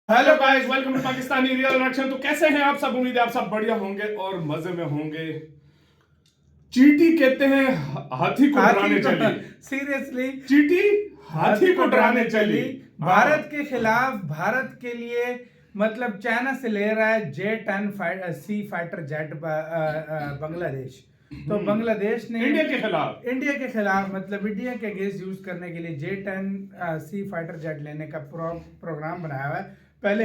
Hello guys, welcome to Pakistani real reaction. तो कैसे हैं आप सब? उम्मीद है आप सब बढ़िया होंगे और मजे में होंगे। चींटी कहते हैं हाथी को डराने चली। सीरियसली चींटी हाथी को डराने चली। भारत के खिलाफ, भारत के लिए मतलब चाइना से ले रहा है J-10 सी फाइटर जेट बांग्लादेश। तो बांग्लादेश ने इंडिया के खिलाफ मतलब इंडिया के अगेंस्ट यूज करने के लिए J-10 सी फाइटर जेट लेने का प्रोग्राम बनाया हुआ है। पहले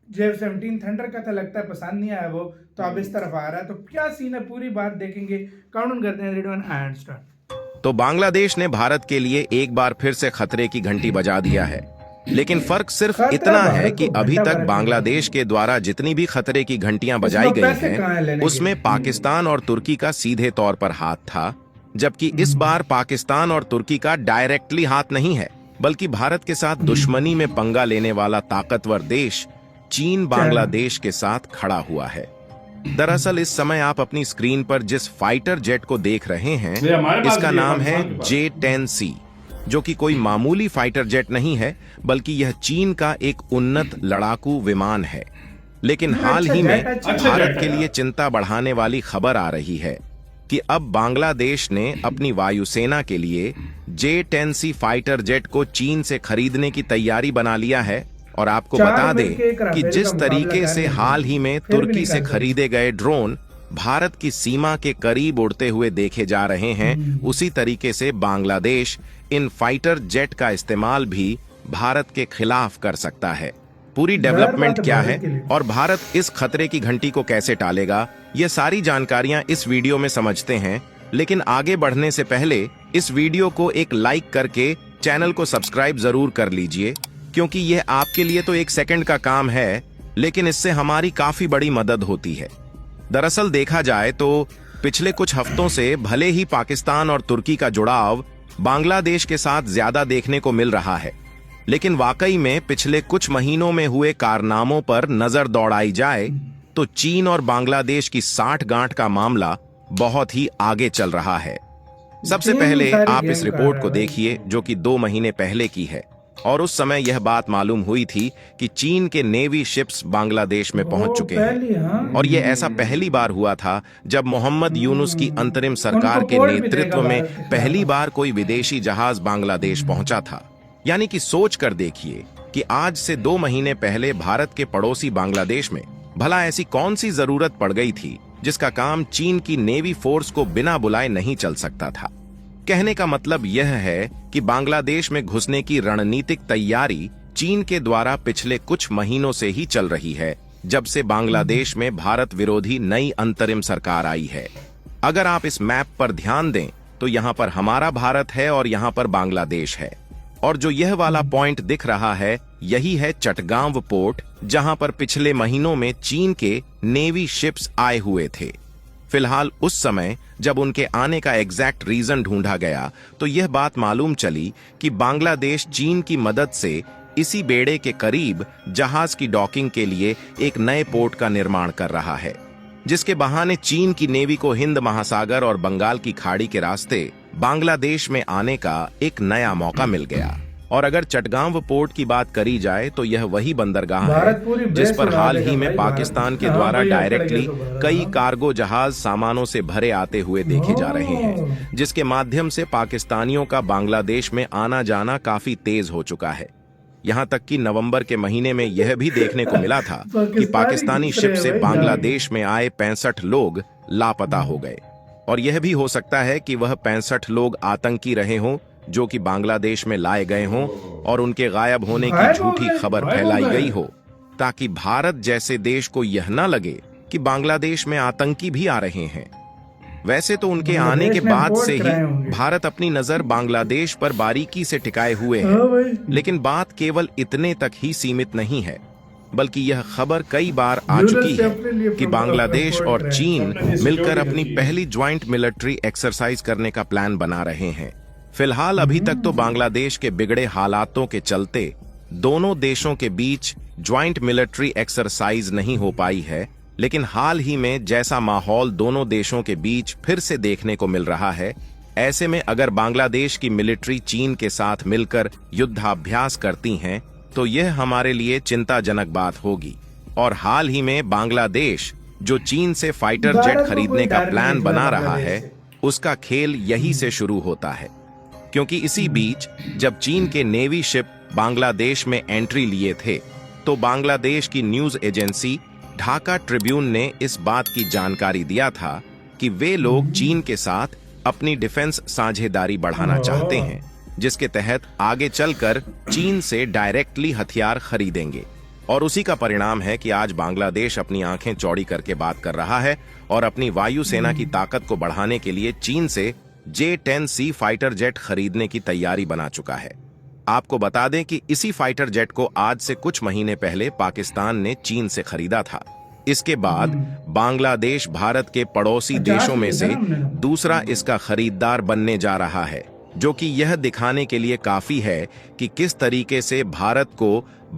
J-17 थंडर का था, लगता है पसंद नहीं आया वो, तो अब इस तरफ आ रहा है। तो क्या सीन है पूरी बात देखेंगे, काउंट करते हैं। Ready 1 and start. तो बांग्लादेश ने भारत के लिए एक बार फिर से खतरे की घंटी बजा दिया है, लेकिन फर्क सिर्फ इतना है कि अभी तक बांग्लादेश के द्वारा जितनी भी खतरे की घंटियां बजाई गई हैं, उसमें पाकिस्तान और तुर्की का सीधे तौर पर हाथ था, जबकि इस बार पाकिस्तान और तुर्की का डायरेक्टली हाथ नहीं है, बल्कि भारत के साथ दुश्मनी में पंगा लेने वाला ताकतवर देश चीन बांग्लादेश के साथ खड़ा हुआ है। दरअसल इस समय आप अपनी स्क्रीन पर जिस फाइटर जेट को देख रहे हैं, इसका नाम है J-10C, जो कि कोई मामूली फाइटर जेट नहीं है, बल्कि यह चीन का एक उन्नत लड़ाकू विमान है। लेकिन हाल ही में भारत के लिए चिंता बढ़ाने वाली खबर आ रही है कि अब बांग्लादेश ने अपनी वायुसेना के लिए J-10C फाइटर जेट को चीन से खरीदने की तैयारी बना लिया है। और आपको बता दें कि जिस तरीके से हाल ही में तुर्की से खरीदे गए ड्रोन भारत की सीमा के करीब उड़ते हुए देखे जा रहे हैं, उसी तरीके से बांग्लादेश इन फाइटर जेट का इस्तेमाल भी भारत के खिलाफ कर सकता है। पूरी डेवलपमेंट क्या है और भारत इस खतरे की घंटी को कैसे टालेगा, ये सारी जानकारियां इस वीडियो में समझते हैं। लेकिन आगे बढ़ने से पहले इस वीडियो को एक लाइक करके चैनल को सब्सक्राइब जरूर कर लीजिए, क्योंकि यह आपके लिए तो एक सेकंड का काम है, लेकिन इससे हमारी काफी बड़ी मदद होती है। दरअसल देखा जाए तो पिछले कुछ हफ्तों से भले ही पाकिस्तान और तुर्की का जुड़ाव बांग्लादेश के साथ ज्यादा देखने को मिल रहा है, लेकिन वाकई में पिछले कुछ महीनों में हुए कारनामों पर नजर दौड़ाई जाए तो चीन और बांग्लादेश की साठगांठ का मामला बहुत ही आगे चल रहा है। सबसे पहले आप इस रिपोर्ट को देखिए, जो कि 2 महीने पहले की है, और उस समय यह बात मालूम हुई थी कि चीन के नेवी शिप्स बांग्लादेश में पहुंच चुके हैं। और यह ऐसा पहली बार हुआ था जब मोहम्मद यूनुस की अंतरिम सरकार के नेतृत्व में पहली बार कोई विदेशी जहाज बांग्लादेश पहुंचा था। यानी कि सोच कर देखिए कि आज से 2 महीने पहले भारत के पड़ोसी बांग्लादेश में भला ऐसी कौन सी जरूरत पड़ गई थी जिसका काम चीन की नेवी फोर्स को बिना बुलाए नहीं चल सकता था। कहने का मतलब यह है कि बांग्लादेश में घुसने की रणनीतिक तैयारी चीन के द्वारा पिछले कुछ महीनों से ही चल रही है, जब से बांग्लादेश में भारत विरोधी नई अंतरिम सरकार आई है। अगर आप इस मैप पर ध्यान दें तो यहाँ पर हमारा भारत है और यहाँ पर बांग्लादेश है, और जो यह वाला पॉइंट दिख रहा है यही है चटगांव पोर्ट, जहां पर पिछले महीनों में चीन के नेवी शिप्स आए हुए थे। फिलहाल उस समय जब उनके आने का एग्जैक्ट रीजन ढूंढा गया तो यह बात मालूम चली कि बांग्लादेश चीन की मदद से इसी बेड़े के करीब जहाज की डॉकिंग के लिए एक नए पोर्ट का निर्माण कर रहा है, जिसके बहाने चीन की नेवी को हिंद महासागर और बंगाल की खाड़ी के रास्ते बांग्लादेश में आने का एक नया मौका मिल गया। और अगर चटगांव पोर्ट की बात करी जाए तो यह वही बंदरगाह है जिस पर हाल ही में पाकिस्तान के द्वारा डायरेक्टली कई कार्गो जहाज सामानों से भरे आते हुए देखे जा रहे हैं, जिसके माध्यम से पाकिस्तानियों का बांग्लादेश में आना जाना काफी तेज हो चुका है। यहाँ तक कि नवंबर के महीने में यह भी देखने को मिला था कि पाकिस्तानी शिप से बांग्लादेश में आए 65 लोग लापता हो गए, और यह भी हो सकता है कि वह 65 लोग आतंकी रहे हों जो कि बांग्लादेश में लाए गए हों, और उनके गायब होने की झूठी खबर फैलाई गई हो, ताकि भारत जैसे देश को यह न लगे कि बांग्लादेश में आतंकी भी आ रहे हैं। वैसे तो उनके आने के बाद से ही भारत अपनी नजर बांग्लादेश पर बारीकी से टिकाए हुए है, लेकिन बात केवल इतने तक ही सीमित नहीं है, बल्कि यह खबर कई बार आ चुकी है कि बांग्लादेश और चीन मिलकर अपनी पहली ज्वाइंट मिलिट्री एक्सरसाइज करने का प्लान बना रहे हैं। फिलहाल अभी तक तो बांग्लादेश के बिगड़े हालातों के चलते दोनों देशों के बीच ज्वाइंट मिलिट्री एक्सरसाइज नहीं हो पाई है, लेकिन हाल ही में जैसा माहौल दोनों देशों के बीच फिर से देखने को मिल रहा है, ऐसे में अगर बांग्लादेश की मिलिट्री चीन के साथ मिलकर युद्धाभ्यास करती हैं तो यह हमारे लिए चिंताजनक बात होगी। और हाल ही में बांग्लादेश जो चीन से फाइटर जेट खरीदने का प्लान बना रहा है, उसका खेल यही से शुरू होता है। क्योंकि इसी बीच जब चीन के नेवी शिप बांग्लादेश में एंट्री लिए थे, तो बांग्लादेश की न्यूज एजेंसी ढाका ट्रिब्यून ने इस बात की जानकारी दिया था कि वे लोग चीन के साथ अपनी डिफेंस साझेदारी बढ़ाना चाहते हैं, जिसके तहत आगे चलकर चीन से डायरेक्टली हथियार खरीदेंगे। और उसी का परिणाम है कि आज बांग्लादेश अपनी आंखें चौड़ी करके बात कर रहा है और अपनी वायुसेना की ताकत को बढ़ाने के लिए चीन से J-10C फाइटर जेट खरीदने की तैयारी बना चुका है। आपको बता दें कि इसी फाइटर जेट को आज से कुछ महीने पहले पाकिस्तान ने चीन से खरीदा था। इसके बाद बांग्लादेश भारत के पड़ोसी देशों में से दूसरा इसका खरीदार बनने जा रहा है, जो कि यह दिखाने के लिए काफी है कि किस तरीके से भारत को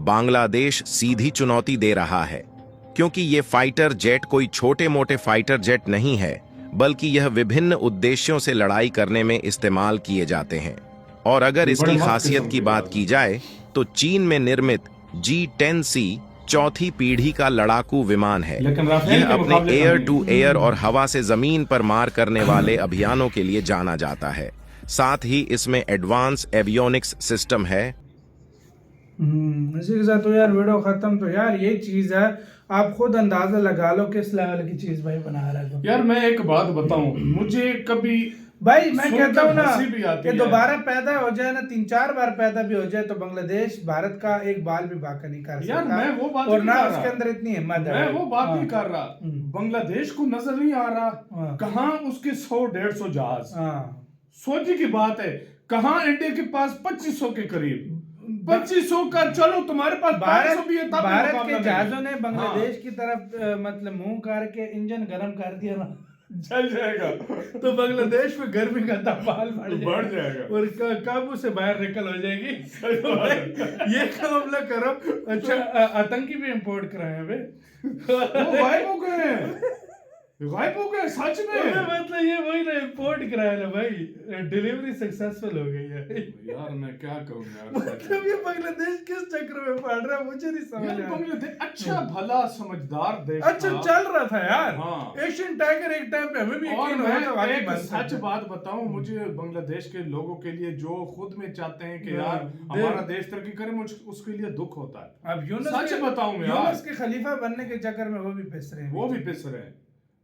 बांग्लादेश सीधी चुनौती दे रहा है। क्योंकि ये फाइटर जेट कोई छोटे मोटे फाइटर जेट नहीं है, बल्कि यह विभिन्न उद्देश्यों से लड़ाई करने में इस्तेमाल किए जाते हैं। और अगर इसकी खासियत की बात की जाए तो चीन में निर्मित J-10C चौथी पीढ़ी का लड़ाकू विमान है। यह अपने एयर टू एयर और हवा से जमीन पर मार करने वाले अभियानों के लिए जाना जाता है। साथ ही इसमें एडवांस एवियोनिक्स सिस्टम है। इसी के साथ तो यार वीडियो खत्म। तो यार ये चीज है, आप खुद अंदाजा लगा लो किस लेवल की चीज भाई बना रहा है। यार मैं एक बात बताऊं, मुझे कभी भाई मैं कहता हूँ ना कि दोबारा है। पैदा हो जाए ना, 3-4 बार पैदा भी हो जाए, तो बांग्लादेश भारत का एक बाल भी बाका नहीं कर सकता। यार मैं वो बात और नहीं ना कर उसके रहा। अंदर इतनी हिम्मत है। मैं वो बात नहीं कर रहा। बांग्लादेश को नजर नहीं आ रहा कहाँ उसके 100-150 जहाज। सोची की बात है, कहाँ इंडिया के पास 2500 के करीब 2500 का, चलो तुम्हारे पास 500 भी है, तब भारत के जहाजों ने बांग्लादेश की तरफ मतलब मुंह करके इंजन गर्म कर दिया ना, जल जाएगा। तो बांग्लादेश में गर्मी का तापमान बढ़ जाएगा और काबू से बाहर निकल हो जाएगी। ये काम हम लोग करो। अच्छा आतंकी भी इंपोर्ट कराए हैं वे, वो गायब हो गए हैं, गायब हो गए सच में। मतलब ये वही ना इंपोर्ट कराया ना भाई, डिलीवरी सक्सेसफुल हो गई है। यार मैं क्या कहूँ यार, मतलब ये बांग्लादेश किस चक्कर में पड़ रहा है मुझे नहीं समझ आया। बांग्लादेश अच्छा भला समझदार देश अच्छा चल रहा था यार। हाँ। एशियन टाइगर एक टाइम पे हमें भी और यकीन मैं हुआ था वाकई एक बन सच सकता। बात बताऊं, मुझे बांग्लादेश के लोगों के लिए जो खुद में चाहते हैं कि यार हाँ, हमारा देश तरक्की करे, मुझे उसके लिए दुख होता है। अब यूनुस सच बताऊं यार, यूनुस के खलीफा बनने के चक्कर में वो भी पिस रहे हैं। वो भी पिस रहे हैं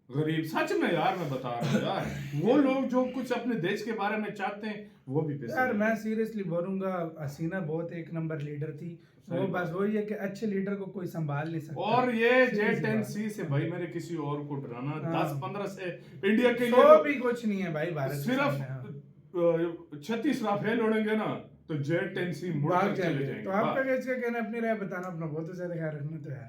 गरीब। सच में यार मैं बता रहा हूँ यार, वो लोग जो कुछ अपने देश के बारे में चाहते हैं वो भी पिस रहे यार हैं। मैं सीरियसली बोलूंगा, हसीना बहुत एक नंबर लीडर थी। वो बस वही है कि अच्छे लीडर को कोई संभाल नहीं सकता। और ये J-10C से भाई मेरे किसी और को डराना, 10-15 से इंडिया के लिए तो भी कुछ नहीं है भाई भारत सिर्फ 36 राफेल उड़ेंगे ना तो J-10C मुड़ कर चले जाएंगे। तो आपका क्या कहना, अपनी राय बताना, अपना बहुत ज्यादा ख्याल रखना। तो यार